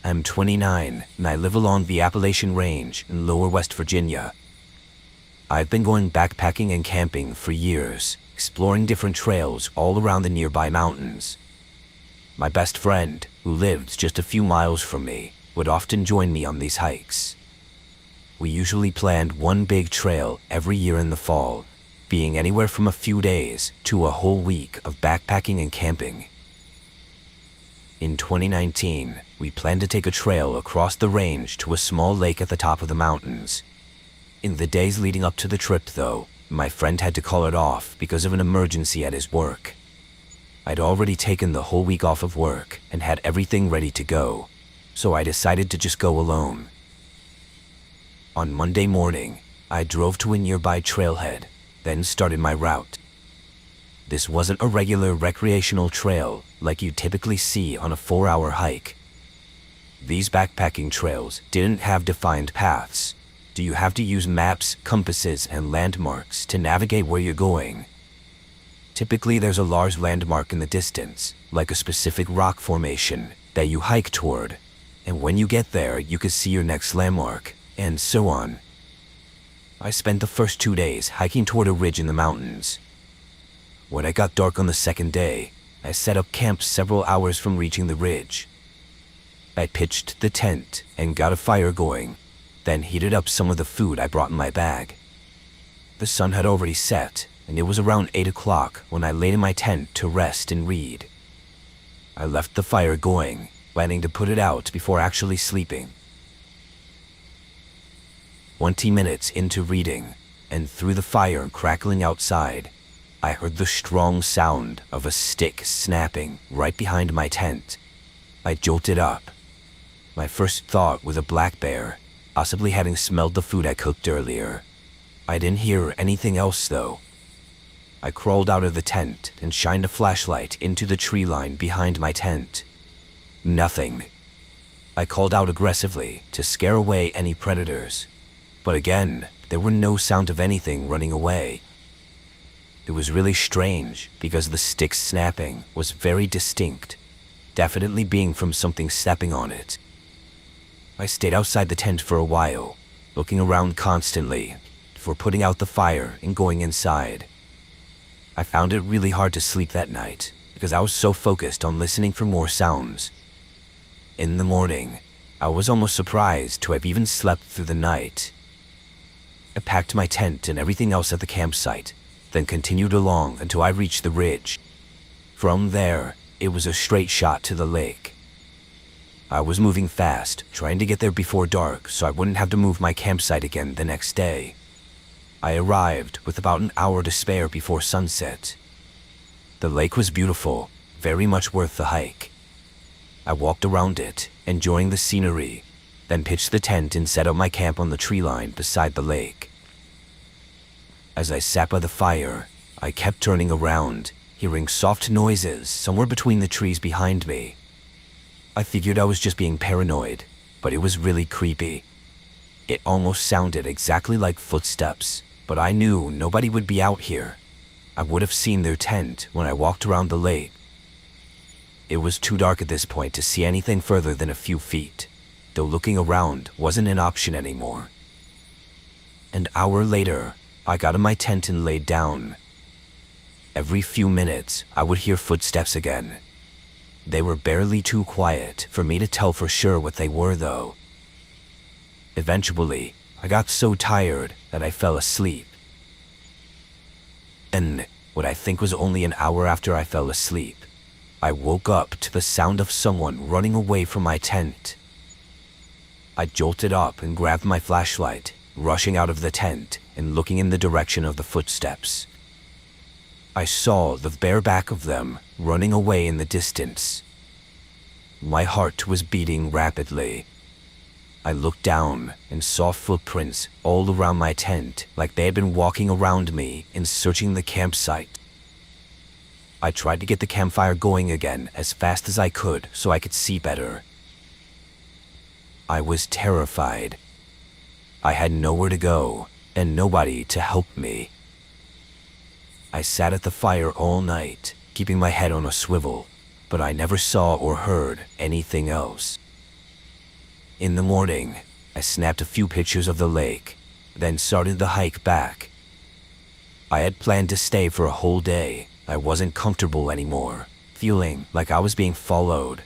I'm 29, and I live along the Appalachian Range in lower West Virginia. I've been going backpacking and camping for years, exploring different trails all around the nearby mountains. My best friend, who lived just a few miles from me, would often join me on these hikes. We usually planned one big trail every year in the fall, being anywhere from a few days to a whole week of backpacking and camping. In 2019, we planned to take a trail across the range to a small lake at the top of the mountains. In the days leading up to the trip, though, my friend had to call it off because of an emergency at his work. I'd already taken the whole week off of work and had everything ready to go, so I decided to just go alone. On Monday morning, I drove to a nearby trailhead, then started my route. This wasn't a regular recreational trail like you typically see on a 4-hour hike. These backpacking trails didn't have defined paths. You have to use maps, compasses, and landmarks to navigate where you're going. Typically, there's a large landmark in the distance, like a specific rock formation that you hike toward, and when you get there, you can see your next landmark, and so on. I spent the first 2 days hiking toward a ridge in the mountains. When it got dark on the second day, I set up camp several hours from reaching the ridge. I pitched the tent and got a fire going, then heated up some of the food I brought in my bag. The sun had already set, and it was around 8 o'clock when I laid in my tent to rest and read. I left the fire going, planning to put it out before actually sleeping. 20 minutes into reading, and through the fire crackling outside, I heard the strong sound of a stick snapping right behind my tent. I jolted up. My first thought was a black bear, possibly having smelled the food I cooked earlier. I didn't hear anything else though. I crawled out of the tent and shined a flashlight into the tree line behind my tent. Nothing. I called out aggressively to scare away any predators, but again, there were no sound of anything running away. It was really strange because the stick snapping was very distinct, definitely being from something stepping on it. I stayed outside the tent for a while, looking around constantly before putting out the fire and going inside. I found it really hard to sleep that night because I was so focused on listening for more sounds. In the morning, I was almost surprised to have even slept through the night. I packed my tent and everything else at the campsite, then continued along until I reached the ridge. From there, it was a straight shot to the lake. I was moving fast, trying to get there before dark so I wouldn't have to move my campsite again the next day. I arrived with about an hour to spare before sunset. The lake was beautiful, very much worth the hike. I walked around it, enjoying the scenery, then pitched the tent and set up my camp on the tree line beside the lake. As I sat by the fire, I kept turning around, hearing soft noises somewhere between the trees behind me. I figured I was just being paranoid, but it was really creepy. It almost sounded exactly like footsteps, but I knew nobody would be out here. I would have seen their tent when I walked around the lake. It was too dark at this point to see anything further than a few feet, though looking around wasn't an option anymore. An hour later, I got in my tent and laid down. Every few minutes, I would hear footsteps again. They were barely too quiet for me to tell for sure what they were, though. Eventually, I got so tired that I fell asleep. And what I think was only an hour after I fell asleep, I woke up to the sound of someone running away from my tent. I jolted up and grabbed my flashlight, rushing out of the tent and looking in the direction of the footsteps. I saw the bare back of them running away in the distance. My heart was beating rapidly. I looked down and saw footprints all around my tent, like they had been walking around me and searching the campsite. I tried to get the campfire going again as fast as I could so I could see better. I was terrified. I had nowhere to go and nobody to help me. I sat at the fire all night, keeping my head on a swivel, but I never saw or heard anything else. In the morning, I snapped a few pictures of the lake, then started the hike back. I had planned to stay for a whole day. I wasn't comfortable anymore, feeling like I was being followed.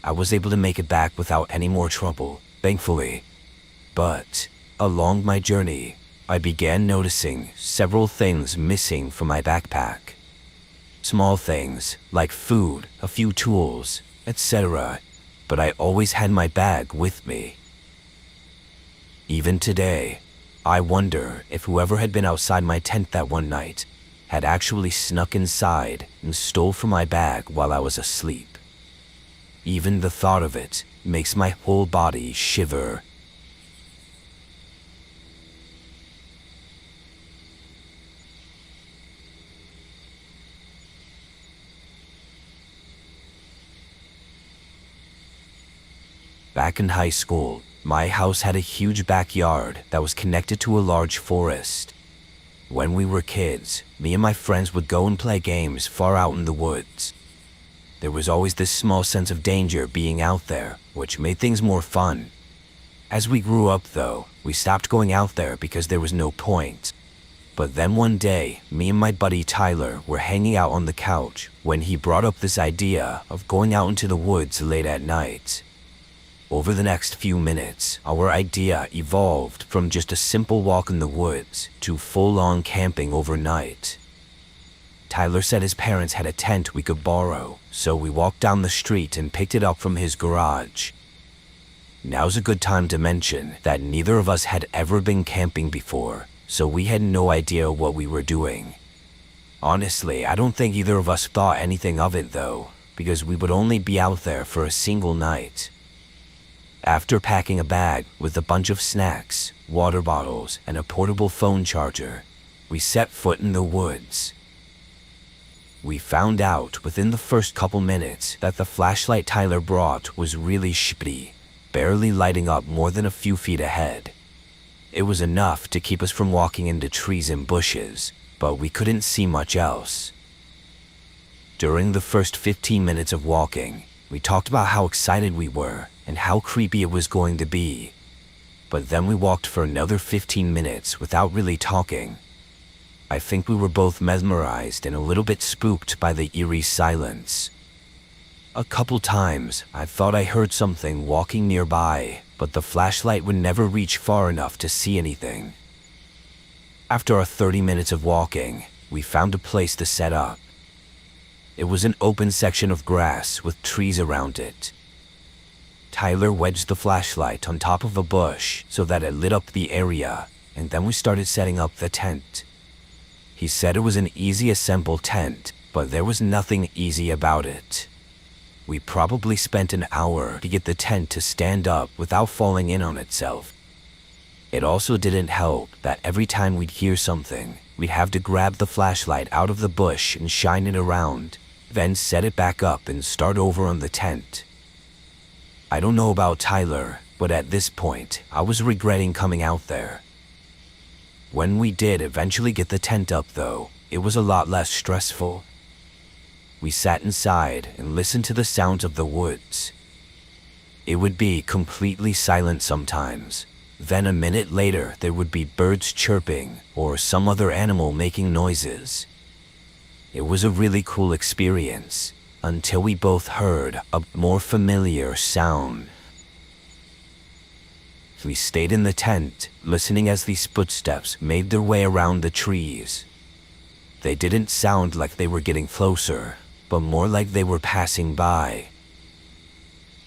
I was able to make it back without any more trouble, thankfully. But along my journey, I began noticing several things missing from my backpack. Small things like food, a few tools, etc., but I always had my bag with me. Even today, I wonder if whoever had been outside my tent that one night had actually snuck inside and stole from my bag while I was asleep. Even the thought of it makes my whole body shiver. Back in high school, my house had a huge backyard that was connected to a large forest. When we were kids, me and my friends would go and play games far out in the woods. There was always this small sense of danger being out there, which made things more fun. As we grew up though, we stopped going out there because there was no point. But then one day, me and my buddy Tyler were hanging out on the couch when he brought up this idea of going out into the woods late at night. Over the next few minutes, our idea evolved from just a simple walk in the woods to full-on camping overnight. Tyler said his parents had a tent we could borrow, so we walked down the street and picked it up from his garage. Now's a good time to mention that neither of us had ever been camping before, so we had no idea what we were doing. Honestly, I don't think either of us thought anything of it though, because we would only be out there for a single night. After packing a bag with a bunch of snacks, water bottles, and a portable phone charger, we set foot in the woods. We found out within the first couple minutes that the flashlight Tyler brought was really shitty, barely lighting up more than a few feet ahead. It was enough to keep us from walking into trees and bushes, but we couldn't see much else. During the first 15 minutes of walking, we talked about how excited we were and how creepy it was going to be. But then we walked for another 15 minutes without really talking. I think we were both mesmerized and a little bit spooked by the eerie silence. A couple times, I thought I heard something walking nearby, but the flashlight would never reach far enough to see anything. After our 30 minutes of walking, we found a place to set up. It was an open section of grass with trees around it. Tyler wedged the flashlight on top of a bush so that it lit up the area, and then we started setting up the tent. He said it was an easy assembled tent, but there was nothing easy about it. We probably spent an hour to get the tent to stand up without falling in on itself. It also didn't help that every time we'd hear something, we'd have to grab the flashlight out of the bush and shine it around, then set it back up and start over on the tent. I don't know about Tyler, but at this point, I was regretting coming out there. When we did eventually get the tent up though, it was a lot less stressful. We sat inside and listened to the sounds of the woods. It would be completely silent sometimes. Then a minute later, there would be birds chirping or some other animal making noises. It was a really cool experience until we both heard a more familiar sound. We stayed in the tent, listening as these footsteps made their way around the trees. They didn't sound like they were getting closer, but more like they were passing by.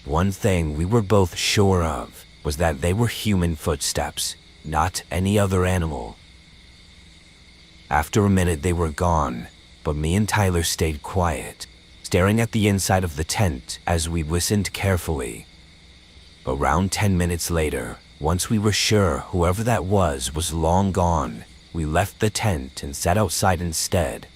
One thing we were both sure of was that they were human footsteps, not any other animal. After a minute they were gone, but me and Tyler stayed quiet, staring at the inside of the tent as we listened carefully. Around 10 minutes later, once we were sure whoever that was long gone, we left the tent and sat outside instead.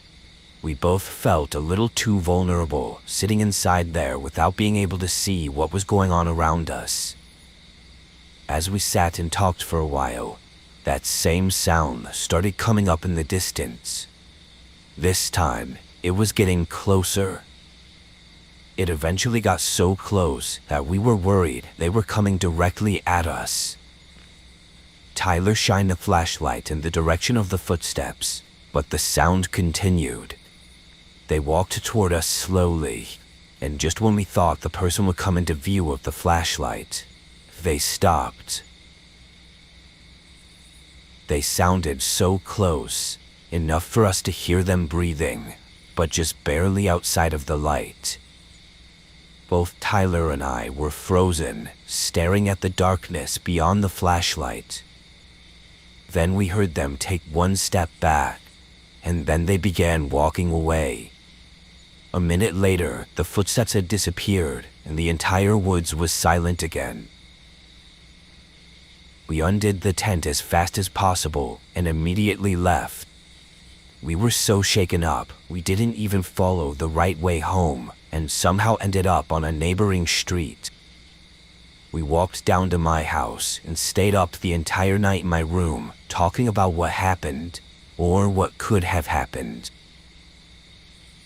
We both felt a little too vulnerable sitting inside there without being able to see what was going on around us. As we sat and talked for a while, that same sound started coming up in the distance. This time, it was getting closer. It eventually got so close that we were worried they were coming directly at us. Tyler shined a flashlight in the direction of the footsteps, but the sound continued. They walked toward us slowly, and just when we thought the person would come into view of the flashlight, they stopped. They sounded so close, enough for us to hear them breathing, but just barely outside of the light. Both Tyler and I were frozen, staring at the darkness beyond the flashlight. Then we heard them take one step back, and then they began walking away. A minute later, the footsteps had disappeared, and the entire woods was silent again. We undid the tent as fast as possible and immediately left. We were so shaken up, we didn't even follow the right way home and somehow ended up on a neighboring street. We walked down to my house and stayed up the entire night in my room talking about what happened or what could have happened.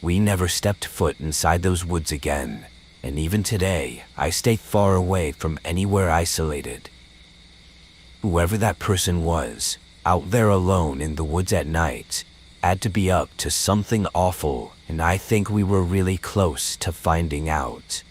We never stepped foot inside those woods again, and even today, I stay far away from anywhere isolated. Whoever that person was, out there alone in the woods at night, had to be up to something awful, and I think we were really close to finding out.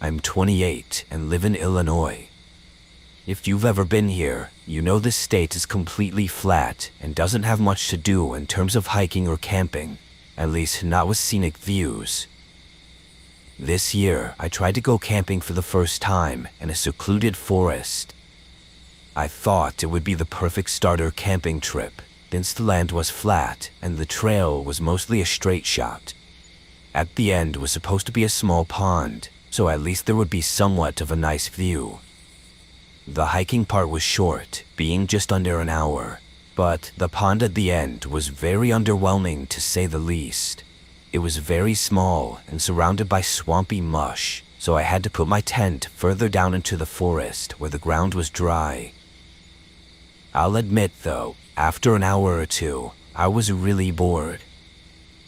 I'm 28 and live in Illinois. If you've ever been here, you know this state is completely flat and doesn't have much to do in terms of hiking or camping, at least not with scenic views. This year, I tried to go camping for the first time in a secluded forest. I thought it would be the perfect starter camping trip, since the land was flat and the trail was mostly a straight shot. At the end was supposed to be a small pond, so at least there would be somewhat of a nice view. The hiking part was short, being just under an hour, but the pond at the end was very underwhelming to say the least. It was very small and surrounded by swampy mush, so I had to put my tent further down into the forest where the ground was dry. I'll admit though, after an hour or two, I was really bored.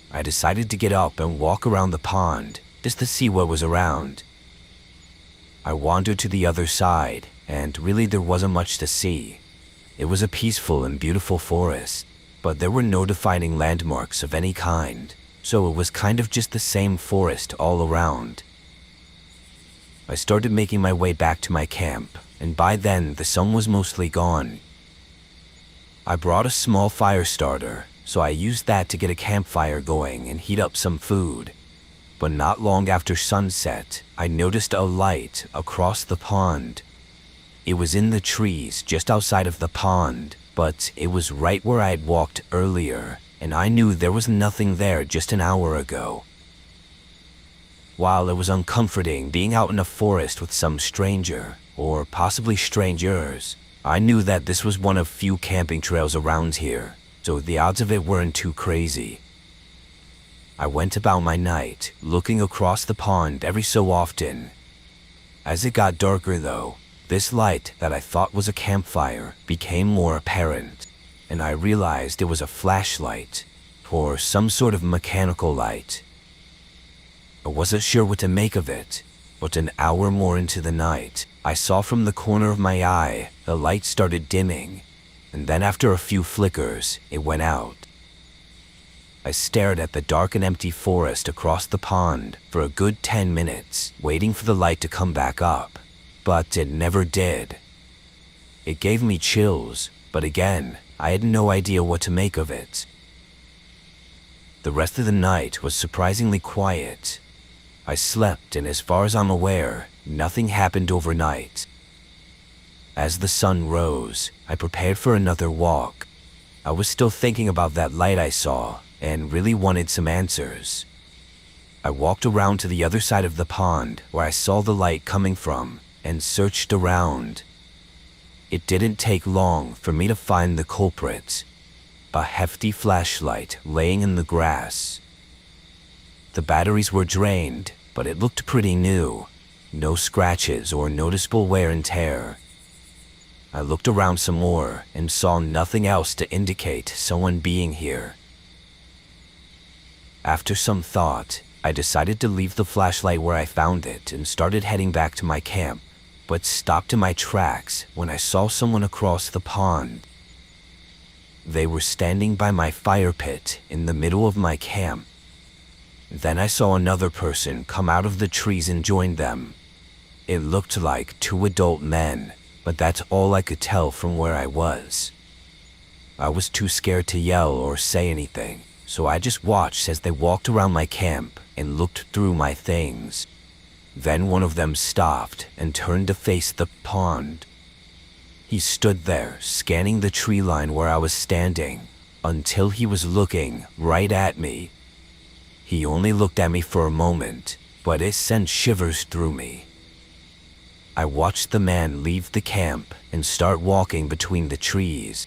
I decided to get up and walk around the pond, just to see what was around. I wandered to the other side, and really there wasn't much to see. It was a peaceful and beautiful forest, but there were no defining landmarks of any kind, so it was kind of just the same forest all around. I started making my way back to my camp, and by then the sun was mostly gone. I brought a small fire starter, so I used that to get a campfire going and heat up some food. But not long after sunset, I noticed a light across the pond. It was in the trees just outside of the pond, but it was right where I had walked earlier, and I knew there was nothing there just an hour ago. While it was uncomforting being out in a forest with some stranger, or possibly strangers, I knew that this was one of few camping trails around here, so the odds of it weren't too crazy. I went about my night, looking across the pond every so often. As it got darker though, this light that I thought was a campfire became more apparent, and I realized it was a flashlight, or some sort of mechanical light. I wasn't sure what to make of it, but an hour more into the night, I saw from the corner of my eye the light started dimming, and then after a few flickers, it went out. I stared at the dark and empty forest across the pond for a good 10 minutes, waiting for the light to come back up, but it never did. It gave me chills, but again, I had no idea what to make of it. The rest of the night was surprisingly quiet. I slept, and as far as I'm aware, nothing happened overnight. As the sun rose, I prepared for another walk. I was still thinking about that light I saw, and really wanted some answers. I walked around to the other side of the pond where I saw the light coming from and searched around. It didn't take long for me to find the culprit, a hefty flashlight laying in the grass. The batteries were drained, but it looked pretty new. No scratches or noticeable wear and tear. I looked around some more and saw nothing else to indicate someone being here. After some thought, I decided to leave the flashlight where I found it and started heading back to my camp, but stopped in my tracks when I saw someone across the pond. They were standing by my fire pit in the middle of my camp. Then I saw another person come out of the trees and join them. It looked like two adult men, but that's all I could tell from where I was. I was too scared to yell or say anything, so I just watched as they walked around my camp and looked through my things. Then one of them stopped and turned to face the pond. He stood there, scanning the tree line where I was standing, until he was looking right at me. He only looked at me for a moment, but it sent shivers through me. I watched the man leave the camp and start walking between the trees.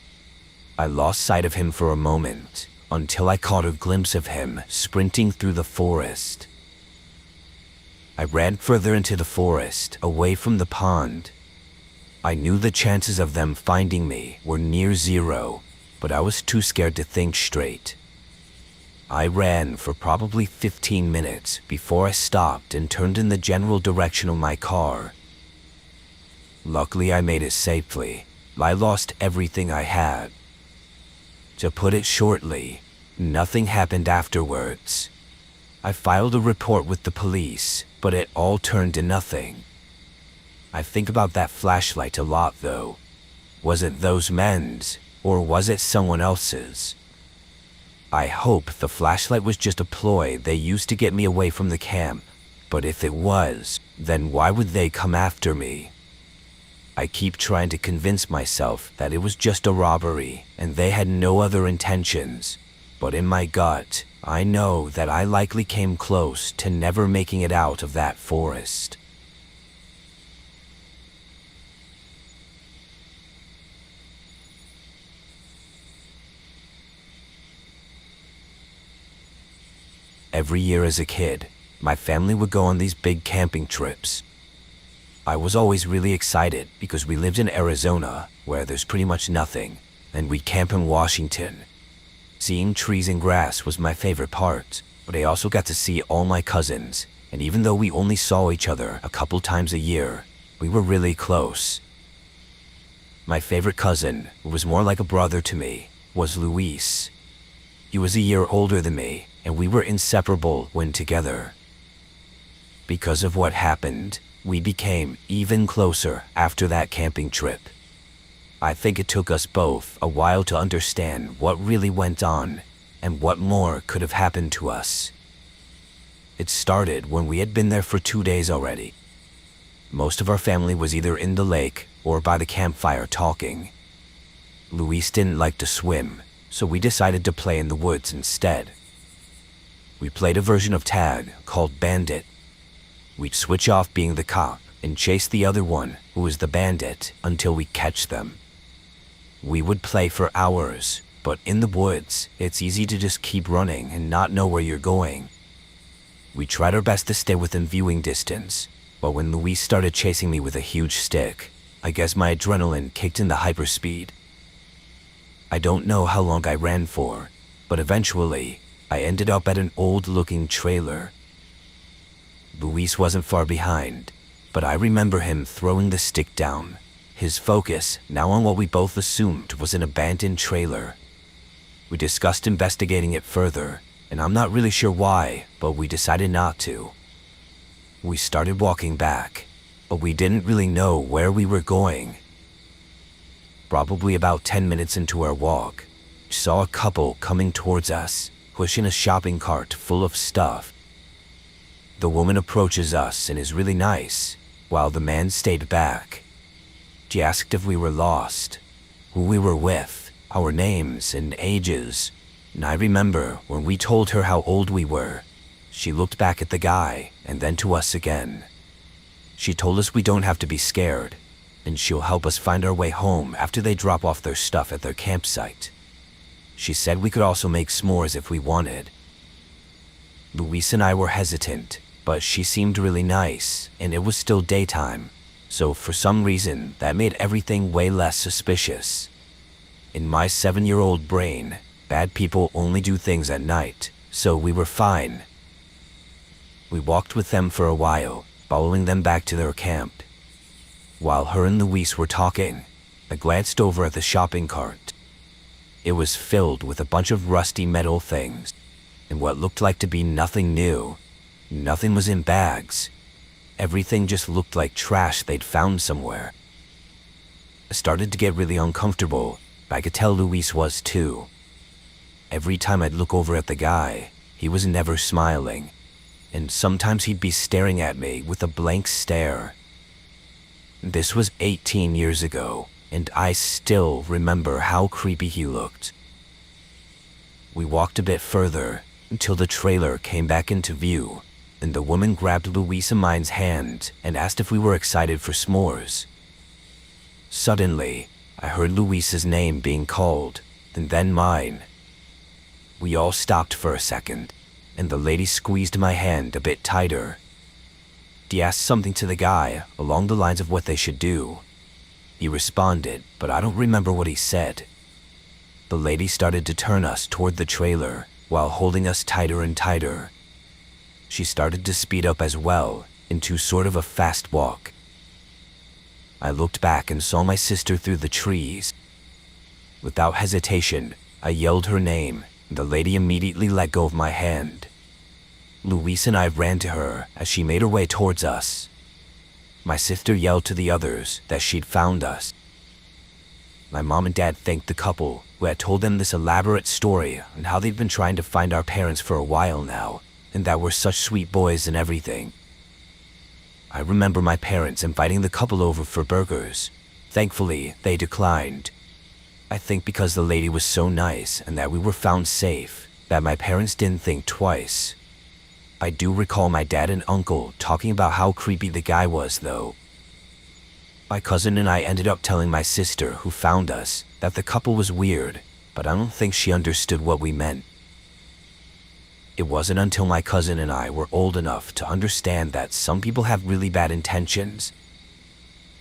I lost sight of him for a moment, until I caught a glimpse of him sprinting through the forest. I ran further into the forest, away from the pond. I knew the chances of them finding me were near zero, but I was too scared to think straight. I ran for probably 15 minutes before I stopped and turned in the general direction of my car. Luckily, I made it safely. I lost everything I had. To put it shortly, nothing happened afterwards. I filed a report with the police, but it all turned to nothing. I think about that flashlight a lot, though. Was it those men's, or was it someone else's? I hope the flashlight was just a ploy they used to get me away from the camp, but if it was, then why would they come after me? I keep trying to convince myself that it was just a robbery and they had no other intentions, but in my gut, I know that I likely came close to never making it out of that forest. Every year as a kid, my family would go on these big camping trips. I was always really excited because we lived in Arizona, where there's pretty much nothing, and we'd camp in Washington. Seeing trees and grass was my favorite part, but I also got to see all my cousins, and even though we only saw each other a couple times a year, we were really close. My favorite cousin, who was more like a brother to me, was Luis. He was a year older than me, and we were inseparable when together. Because of what happened, we became even closer after that camping trip. I think it took us both a while to understand what really went on and what more could have happened to us. It started when we had been there for 2 days already. Most of our family was either in the lake or by the campfire talking. Luis didn't like to swim, so we decided to play in the woods instead. We played a version of tag called Bandit. We'd switch off being the cop and chase the other one, who was the bandit, until we catch them. We would play for hours, but in the woods, it's easy to just keep running and not know where you're going. We tried our best to stay within viewing distance, but when Luis started chasing me with a huge stick, I guess my adrenaline kicked into hyperspeed. I don't know how long I ran for, but eventually, I ended up at an old-looking trailer. Luis wasn't far behind, but I remember him throwing the stick down, his focus now on what we both assumed was an abandoned trailer. We discussed investigating it further, and I'm not really sure why, but we decided not to. We started walking back, but we didn't really know where we were going. Probably about 10 minutes into our walk, we saw a couple coming towards us, pushing a shopping cart full of stuff. The woman approaches us and is really nice, while the man stayed back. She asked if we were lost, who we were with, our names and ages, and I remember when we told her how old we were, she looked back at the guy and then to us again. She told us we don't have to be scared, and she'll help us find our way home after they drop off their stuff at their campsite. She said we could also make s'mores if we wanted. Luis and I were hesitant, but she seemed really nice, and it was still daytime, so for some reason that made everything way less suspicious. In my 7-year-old brain, bad people only do things at night, so we were fine. We walked with them for a while, following them back to their camp. While her and Luis were talking, I glanced over at the shopping cart. It was filled with a bunch of rusty metal things, and what looked like to be nothing new. Nothing was in bags. Everything just looked like trash they'd found somewhere. I started to get really uncomfortable, but I could tell Luis was too. Every time I'd look over at the guy, he was never smiling, and sometimes he'd be staring at me with a blank stare. This was 18 years ago, and I still remember how creepy he looked. We walked a bit further until the trailer came back into view, and the woman grabbed Luis and mine's hand and asked if we were excited for s'mores. Suddenly, I heard Luis's name being called, and then mine. We all stopped for a second, and the lady squeezed my hand a bit tighter. He asked something to the guy along the lines of what they should do. He responded, but I don't remember what he said. The lady started to turn us toward the trailer while holding us tighter and tighter. She started to speed up as well, into sort of a fast walk. I looked back and saw my sister through the trees. Without hesitation, I yelled her name, and the lady immediately let go of my hand. Luis and I ran to her as she made her way towards us. My sister yelled to the others that she'd found us. My mom and dad thanked the couple who had told them this elaborate story on how they'd been trying to find our parents for a while now, and that we're such sweet boys and everything. I remember my parents inviting the couple over for burgers. Thankfully, they declined. I think because the lady was so nice and that we were found safe, that my parents didn't think twice. I do recall my dad and uncle talking about how creepy the guy was, though. My cousin and I ended up telling my sister, who found us, that the couple was weird, but I don't think she understood what we meant. It wasn't until my cousin and I were old enough to understand that some people have really bad intentions.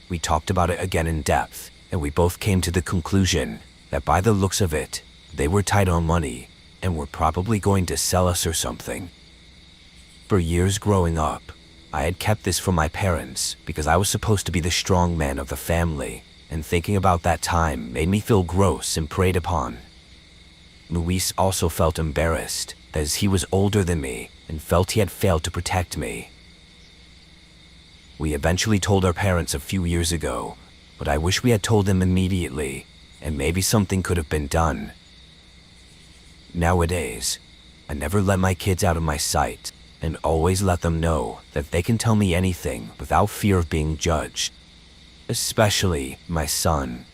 We talked about it again in depth, and we both came to the conclusion that by the looks of it, they were tight on money and were probably going to sell us or something. For years growing up, I had kept this from my parents because I was supposed to be the strong man of the family, and thinking about that time made me feel gross and preyed upon. Luis also felt embarrassed as he was older than me and felt he had failed to protect me. We eventually told our parents a few years ago, but I wish we had told them immediately, and maybe something could have been done. Nowadays, I never let my kids out of my sight, and always let them know that they can tell me anything without fear of being judged. Especially my son.